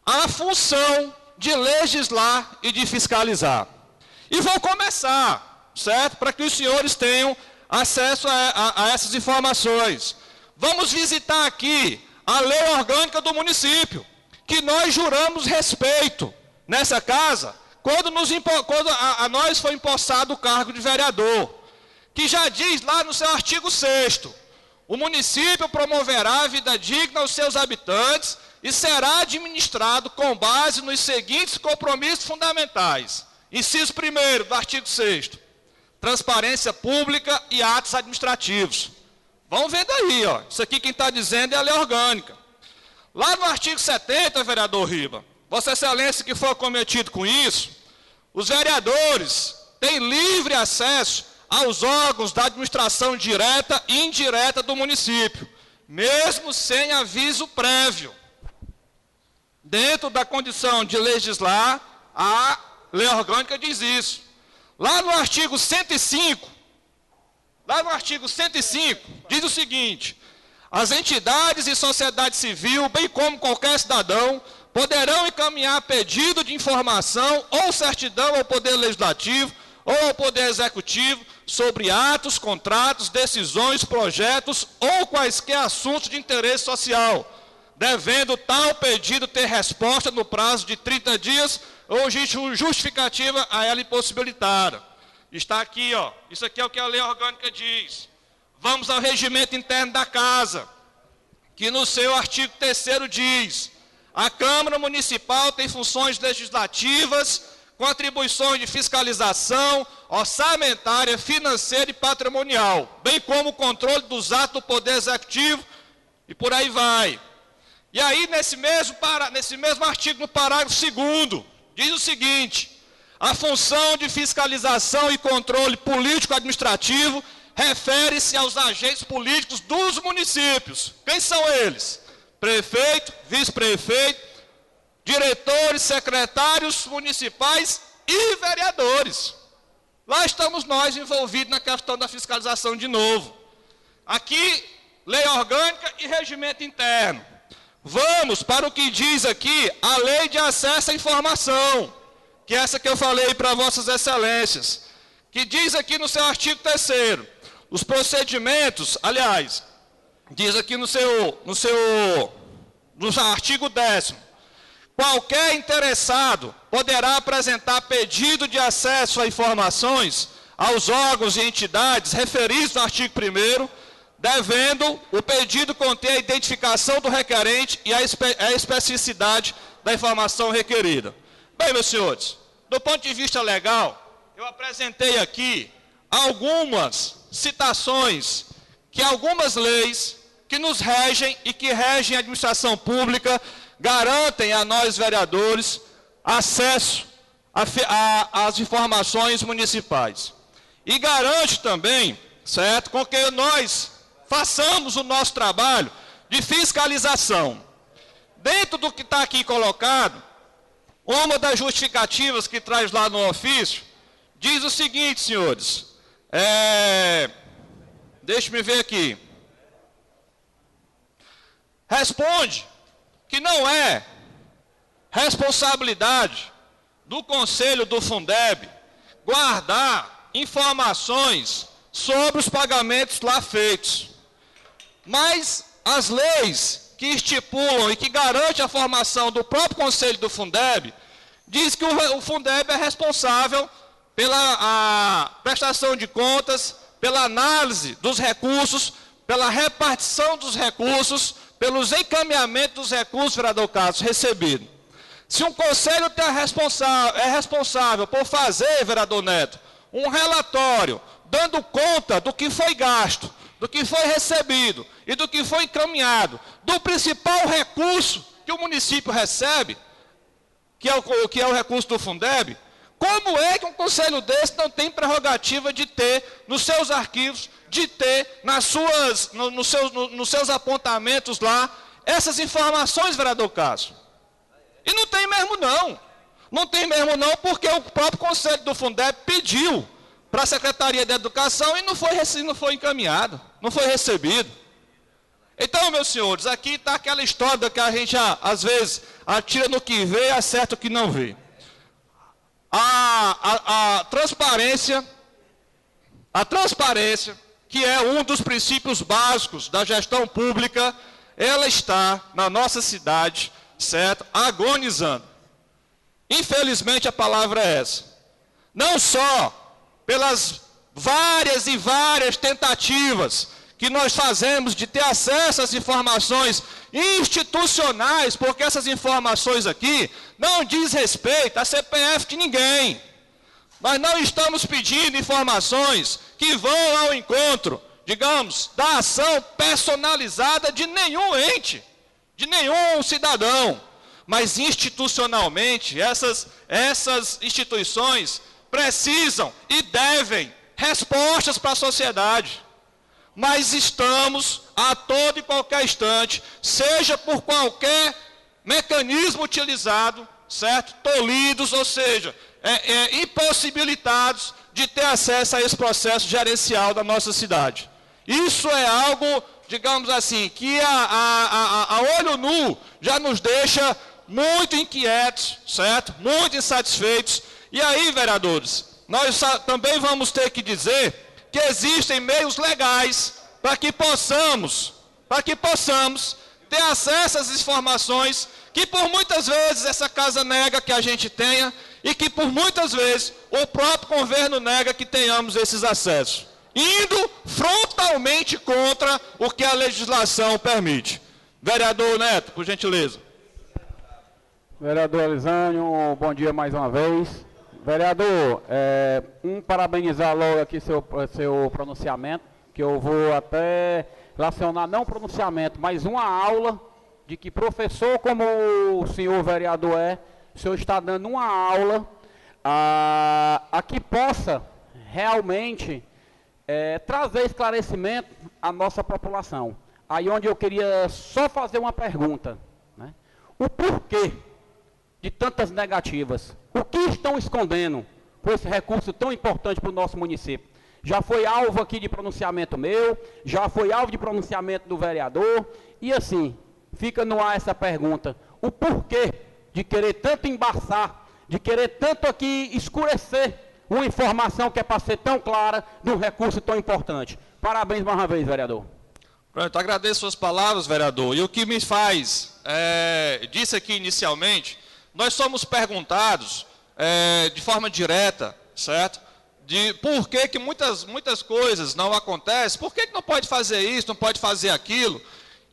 a função de legislar e de fiscalizar. E vou começar, certo? Para que os senhores tenham acesso a essas informações. Vamos visitar aqui a Lei Orgânica do município, que nós juramos respeito nessa casa, quando a nós foi empossado o cargo de vereador, que já diz lá no seu artigo 6º, o município promoverá a vida digna aos seus habitantes e será administrado com base nos seguintes compromissos fundamentais. Inciso 1º do artigo 6º, transparência pública e atos administrativos. Vão vendo aí, ó. Isso aqui quem está dizendo é a lei orgânica. Lá no artigo 70, vereador Riba, Vossa Excelência que foi acometido com isso, os vereadores têm livre acesso aos órgãos da administração direta e indireta do município, mesmo sem aviso prévio. Dentro da condição de legislar, a lei orgânica diz isso. Lá no artigo 105, diz o seguinte: as entidades e sociedade civil, bem como qualquer cidadão, poderão encaminhar pedido de informação ou certidão ao Poder Legislativo ou ao Poder Executivo sobre atos, contratos, decisões, projetos ou quaisquer assuntos de interesse social, devendo tal pedido ter resposta no prazo de 30 dias ou justificativa a ela impossibilitada. Está aqui, ó. Isso aqui é o que a lei orgânica diz. Vamos ao regimento interno da casa, que no seu artigo 3º diz: a Câmara Municipal tem funções legislativas com atribuições de fiscalização, orçamentária, financeira e patrimonial, bem como o controle dos atos do Poder Executivo e por aí vai. E aí, nesse mesmo artigo, no parágrafo 2º, diz o seguinte: a função de fiscalização e controle político-administrativo refere-se aos agentes políticos dos municípios. Quem são eles? Prefeito, vice-prefeito, diretores, secretários municipais e vereadores. Lá estamos nós envolvidos na questão da fiscalização de novo. Aqui, lei orgânica e regimento interno. Vamos para o que diz aqui a lei de acesso à informação, que é essa que eu falei para vossas excelências, que diz aqui no seu artigo 3º, os procedimentos, aliás, diz aqui no artigo 10º, qualquer interessado poderá apresentar pedido de acesso a informações aos órgãos e entidades referidos no artigo 1º, devendo o pedido conter a identificação do requerente e a especificidade da informação requerida. Bem, meus senhores, do ponto de vista legal, eu apresentei aqui algumas citações que algumas leis que nos regem e que regem a administração pública garantem a nós, vereadores, acesso às informações municipais. E garante também, certo, com que nós façamos o nosso trabalho de fiscalização. Dentro do que está aqui colocado, uma das justificativas que traz lá no ofício, diz o seguinte, senhores, deixe-me ver aqui, responde que não é responsabilidade do Conselho do Fundeb guardar informações sobre os pagamentos lá feitos. Mas as leis que estipulam e que garantem a formação do próprio Conselho do Fundeb, diz que o Fundeb é responsável pela prestação de contas, pela análise dos recursos, pela repartição dos recursos, pelos encaminhamentos dos recursos, vereador Carlos, recebidos. Se um conselho é responsável por fazer, vereador Neto, um relatório dando conta do que foi gasto, do que foi recebido e do que foi encaminhado, do principal recurso que o município recebe, que é o recurso do Fundeb, como é que um conselho desse não tem prerrogativa de ter nos seus arquivos, de ter nos seus apontamentos lá, essas informações, vereador Cássio? E não tem mesmo não. Não tem mesmo não, porque o próprio Conselho do Fundeb pediu para a Secretaria de Educação e não foi encaminhado, não foi recebido. Então, meus senhores, aqui está aquela história que a gente, às vezes, atira no que vê e acerta o que não vê. A transparência, que é um dos princípios básicos da gestão pública, ela está na nossa cidade, certo? Agonizando. Infelizmente a palavra é essa. Não só pelas várias e várias tentativas que nós fazemos de ter acesso às informações institucionais, porque essas informações aqui não diz respeito à CPF de ninguém. Nós não estamos pedindo informações que vão ao encontro, digamos, da ação personalizada de nenhum ente, de nenhum cidadão. Mas institucionalmente, essas instituições precisam e devem respostas para a sociedade. Mas estamos a todo e qualquer instante, seja por qualquer mecanismo utilizado, certo? Tolhidos, ou seja, impossibilitados de ter acesso a esse processo gerencial da nossa cidade. Isso é algo, digamos assim, que a olho nu já nos deixa muito inquietos, certo? Muito insatisfeitos. E aí, vereadores, nós também vamos ter que dizer que existem meios legais para que possamos ter acesso às informações que por muitas vezes essa casa nega que a gente tenha e que por muitas vezes o próprio governo nega que tenhamos esses acessos, indo frontalmente contra o que a legislação permite. Vereador Neto, por gentileza.
Vereador Elisânio, bom dia mais uma vez. Vereador, parabenizar logo aqui seu pronunciamento, que eu vou até relacionar, não pronunciamento, mas uma aula de que professor como o senhor vereador o senhor está dando uma aula a que possa realmente trazer esclarecimento à nossa população. Aí onde eu queria só fazer uma pergunta, né? O porquê de tantas negativas? O que estão escondendo com esse recurso tão importante para o nosso município? Já foi alvo aqui de pronunciamento meu, já foi alvo de pronunciamento do vereador, e assim, fica no ar essa pergunta: o porquê de querer tanto embaçar, de querer tanto aqui escurecer uma informação que é para ser tão clara de um recurso tão importante? Parabéns mais uma vez, vereador.
Pronto, agradeço suas palavras, vereador. E o que me faz, disse aqui inicialmente, nós somos perguntados de forma direta, certo? De por que muitas coisas não acontecem, por que não pode fazer isso, não pode fazer aquilo.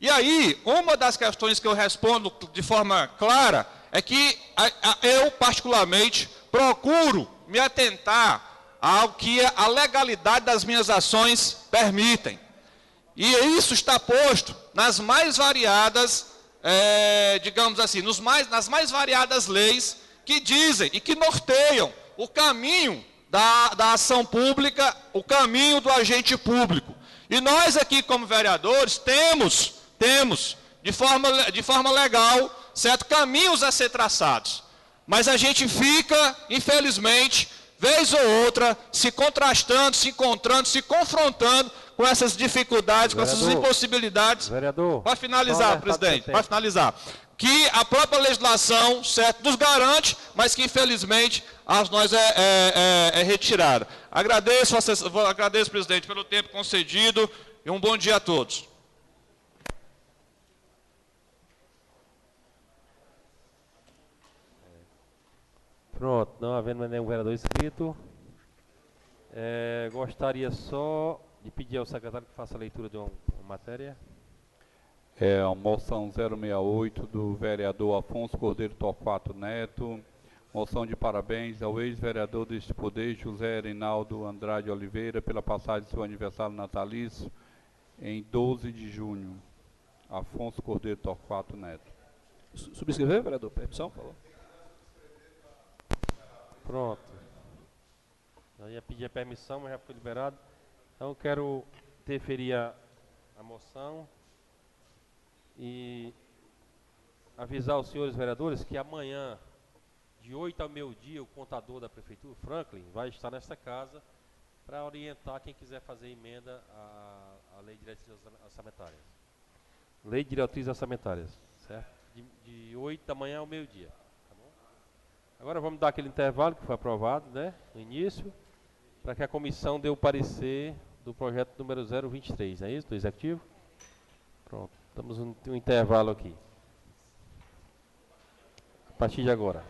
E aí, uma das questões que eu respondo de forma clara é que eu, particularmente, procuro me atentar ao que a legalidade das minhas ações permitem. E isso está posto nas mais variadas, digamos assim, nas mais variadas leis que dizem e que norteiam o caminho da ação pública, o caminho do agente público. E nós aqui, como vereadores, temos de forma legal, certo, caminhos a ser traçados. Mas a gente fica, infelizmente, vez ou outra, se contrastando, se encontrando, se confrontando com essas dificuldades, com essas impossibilidades.
Vereador,
para finalizar, presidente, para finalizar, que a própria legislação, certo, nos garante, mas que infelizmente a nós é retirada. Agradeço, presidente, pelo tempo concedido e um bom dia a todos.
Pronto, não havendo mais nenhum vereador inscrito, gostaria só de pedir ao secretário que faça a leitura de uma matéria.
É a moção 068 do vereador Afonso Cordeiro Torquato Neto. Moção de parabéns ao ex-vereador deste poder, José Reinaldo Andrade Oliveira, pela passagem de seu aniversário natalício em 12 de junho. Afonso Cordeiro Torquato Neto.
Subscrever, vereador? Permissão, por favor.
Pronto. Eu ia pedir a permissão, mas já foi liberado. Então, eu quero deferir a moção e avisar os senhores vereadores que amanhã, de 8 ao meio-dia, o contador da Prefeitura, Franklin, vai estar nesta casa para orientar quem quiser fazer emenda à Lei de Diretrizes Orçamentárias. Lei de Diretrizes Orçamentárias, certo? De 8 da manhã ao meio-dia. Agora vamos dar aquele intervalo que foi aprovado, né, no início, para que a comissão dê o parecer do projeto número 023, é isso, do Executivo? Pronto, estamos um intervalo aqui. A partir de agora.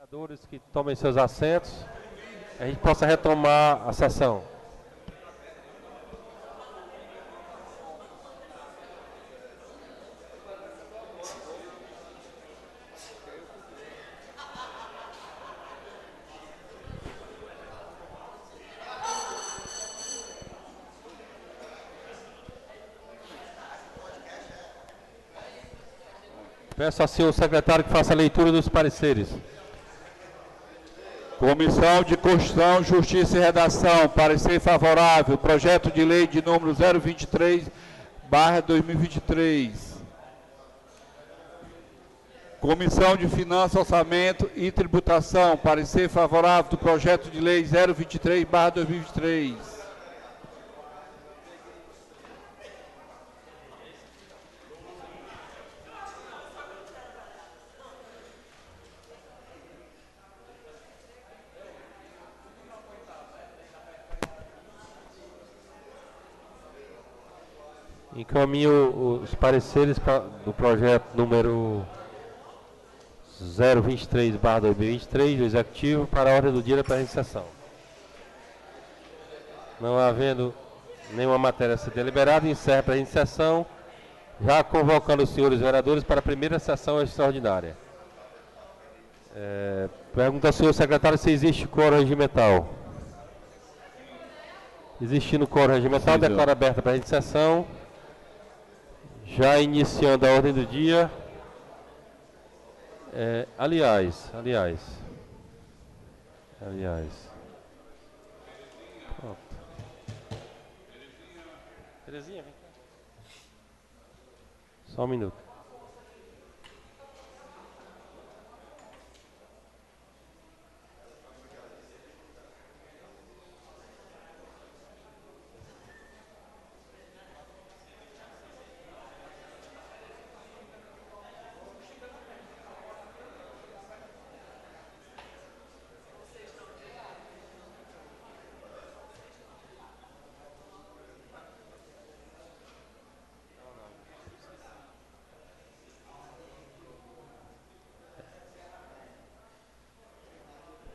Vereadores que tomem seus assentos, a gente possa retomar a sessão. Peço ao senhor secretário que faça a leitura dos pareceres.
Comissão de Constituição, Justiça e Redação, parecer favorável, projeto de lei de número 023/2023. Comissão de Finanças, Orçamento e Tributação, parecer favorável do projeto de lei 023/2023.
Encaminho os pareceres do projeto número 023/2023 do Executivo para a ordem do dia da presente sessão. Não havendo nenhuma matéria a ser deliberada, encerra a presente sessão, já convocando os senhores vereadores para a primeira sessão extraordinária. Pergunta ao senhor secretário se existe quórum regimental. Existindo quórum regimental, declaro aberta a presente sessão. Já iniciando a ordem do dia, aliás, pronto. Terezinha, vem cá. Só um minuto.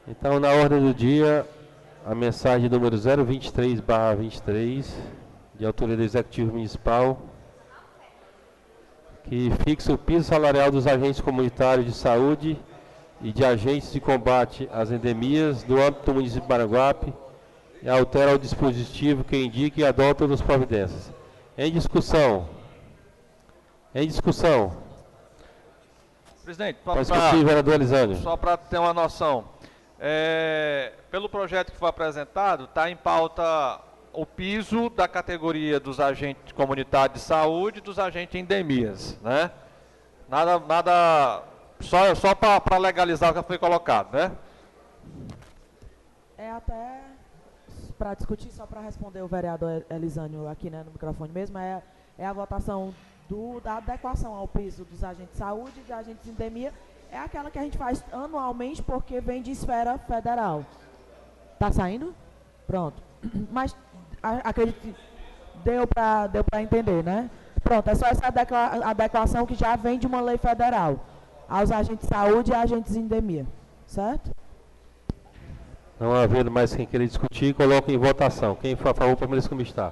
Então, na ordem do dia, a mensagem número 023/23, de autoria do Executivo Municipal, que fixa o piso salarial dos agentes comunitários de saúde e de agentes de combate às endemias do âmbito do município de Maranguape e altera o dispositivo que indica e adota outras providências. Em discussão.
Presidente,
só
para ter uma noção, pelo projeto que foi apresentado, está em pauta o piso da categoria dos agentes comunitários de saúde e dos agentes endemias, né? Só para legalizar o que foi colocado, né?
Até para discutir, só para responder o vereador Elisânio aqui, né, no microfone mesmo, é a votação da adequação ao piso dos agentes de saúde e dos agentes de endemia. É aquela que a gente faz anualmente porque vem de esfera federal. Tá saindo? Pronto. Mas acredito que deu para entender, né? Pronto, é só essa adequação que já vem de uma lei federal aos agentes de saúde e agentes de endemia. Certo?
Não havendo mais quem queira discutir, coloco em votação. Quem for a favor, permaneça como está.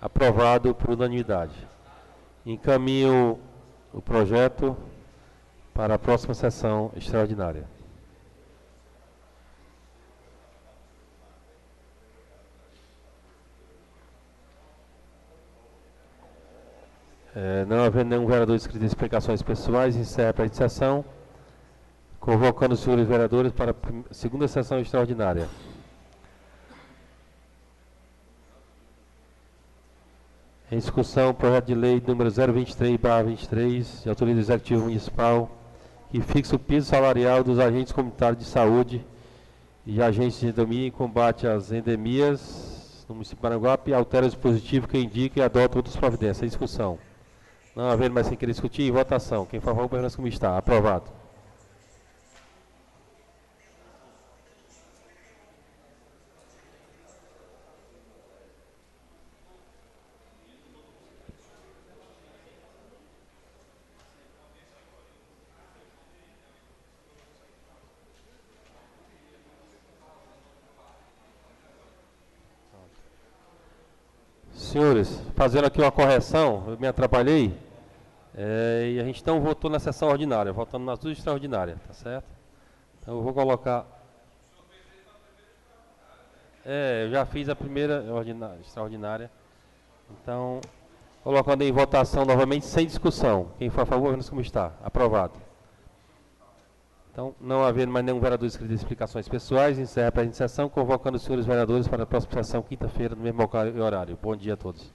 Aprovado por unanimidade. Encaminho o projeto para a próxima sessão extraordinária. Não havendo nenhum vereador inscrito em explicações pessoais, encerra a presente sessão, convocando os senhores vereadores para a segunda sessão extraordinária. Em discussão, o projeto de lei número 023/23, de autoria do Executivo Municipal, que fixa o piso salarial dos agentes comunitários de saúde e agentes de endemia em combate às endemias no município de Maranguape e altera o dispositivo que indica e adota outras providências. Em discussão. Não havendo mais quem queira discutir, em votação. Quem for a favor, permanece como está. Aprovado. Senhores, fazendo aqui uma correção, eu me atrapalhei, e a gente não votou na sessão ordinária, votando nas duas extraordinárias, tá certo? Então eu vou colocar... eu já fiz a primeira extraordinária, então, colocando em votação novamente, sem discussão. Quem for a favor, vemos como está. Aprovado. Então, não havendo mais nenhum vereador inscrito em explicações pessoais, encerra a presente sessão, convocando os senhores vereadores para a próxima sessão, quinta-feira, no mesmo local e horário. Bom dia a todos.